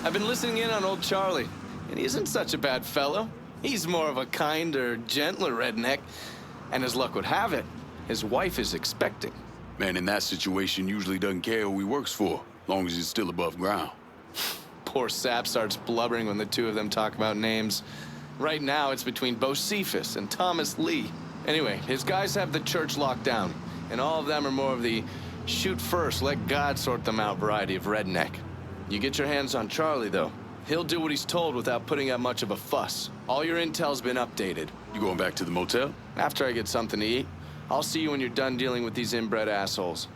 I've been listening in on old Charlie, and he isn't such a bad fellow. He's more of a kinder, gentler redneck, and as luck would have it, his wife is expecting. Man in that situation usually doesn't care who he works for, long as he's still above ground. Poor Sap starts blubbering when the two of them talk about names. Right now, it's between Bo Cephas and Thomas Lee. Anyway, his guys have the church locked down, and all of them are more of the shoot first, let God sort them out variety of redneck. You get your hands on Charlie, though. He'll do what he's told without putting up much of a fuss. All your intel's been updated. You going back to the motel? After I get something to eat. I'll see you when you're done dealing with these inbred assholes.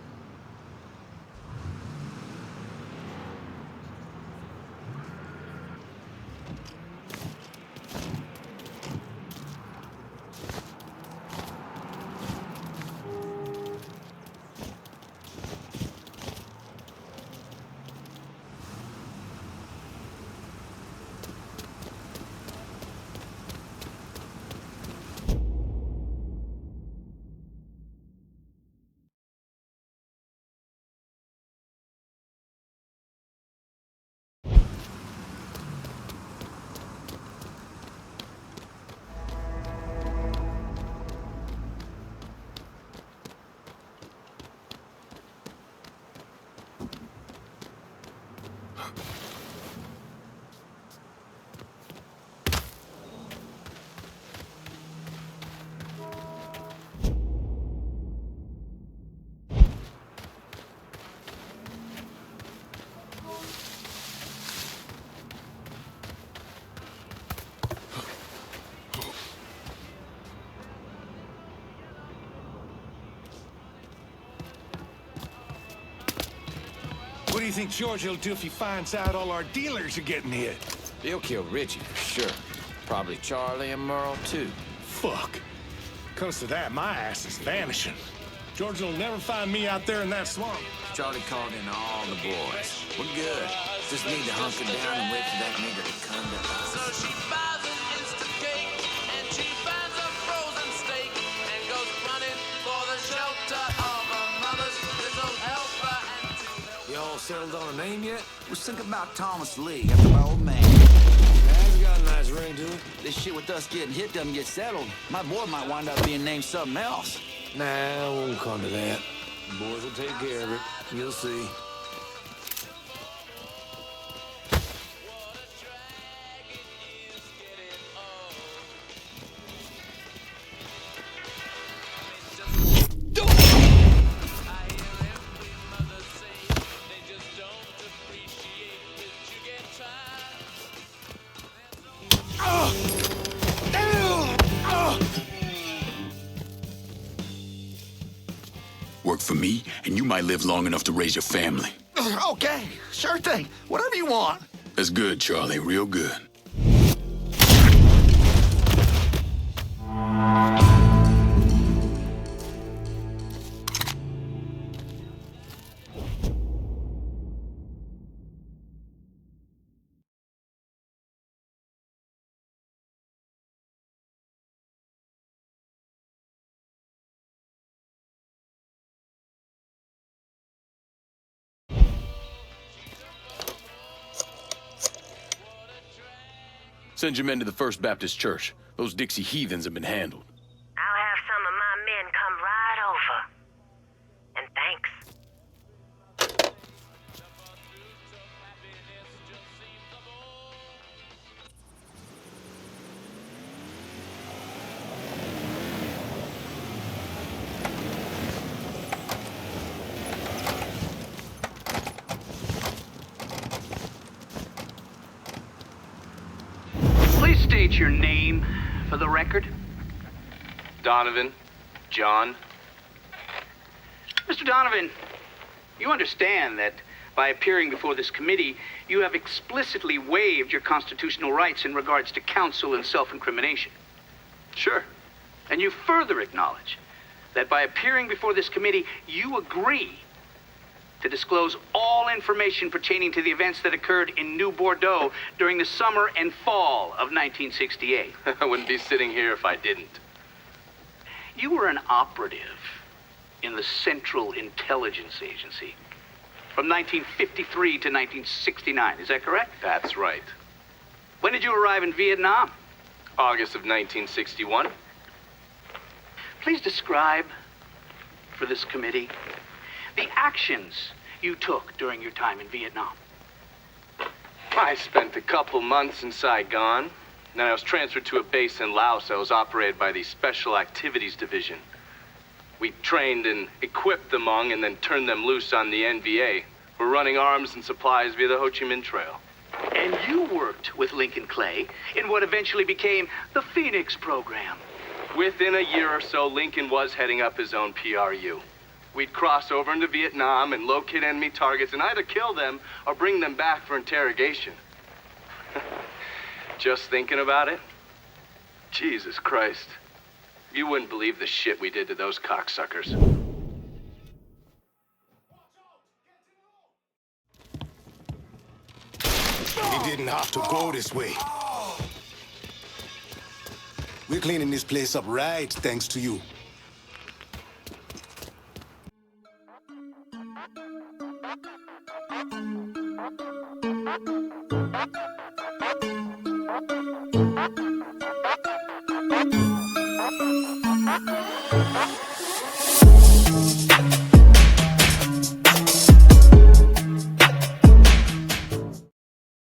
What do you think George will do if he finds out all our dealers are getting hit? He'll kill Richie for sure. Probably Charlie and Merle, too. Fuck. Comes to that, my ass is vanishing. George will never find me out there in that swamp. Charlie called in all the boys. We're good. Just need to hunker down and wait for that nigger to come to us. So she buys an instant cake, and she finds a frozen steak, and goes running for the shelter of her mother's little helper and to help. Y'all settled on a name yet? Was thinking about Thomas Lee, after my old man. That's got a nice ring to it. This shit with us getting hit doesn't get settled. My boy might wind up being named something else. Nah, I won't come to that. The boys will take care of it. You'll see. Work for me, and you might live long enough to raise your family. Okay, sure thing. Whatever you want. That's good, Charlie, real good. Send your men to the First Baptist Church. Those Dixie heathens have been handled. I'll have some of my men come right over. And thanks. Please state your name for the record. Donovan, John. Mr. Donovan, you understand that by appearing before this committee, you have explicitly waived your constitutional rights in regards to counsel and self-incrimination. Sure. And you further acknowledge that by appearing before this committee, you agree to disclose all information pertaining to the events that occurred in New Bordeaux during the summer and fall of 1968. I wouldn't be sitting here if I didn't. You were an operative in the Central Intelligence Agency. from 1953 to 1969. Is that correct? That's right. When did you arrive in Vietnam? August of 1961. Please describe for this committee the actions you took during your time in Vietnam. I spent a couple months in Saigon. Then I was transferred to a base in Laos that was operated by the Special Activities Division. We trained and equipped the Hmong and then turned them loose on the NVA. We're running arms and supplies via the Ho Chi Minh Trail. And you worked with Lincoln Clay in what eventually became the Phoenix program. Within a year or so, Lincoln was heading up his own PRU. We'd cross over into Vietnam and locate enemy targets and either kill them or bring them back for interrogation. Just thinking about it? Jesus Christ. You wouldn't believe the shit we did to those cocksuckers. It didn't have to go this way. We're cleaning this place up right, thanks to you.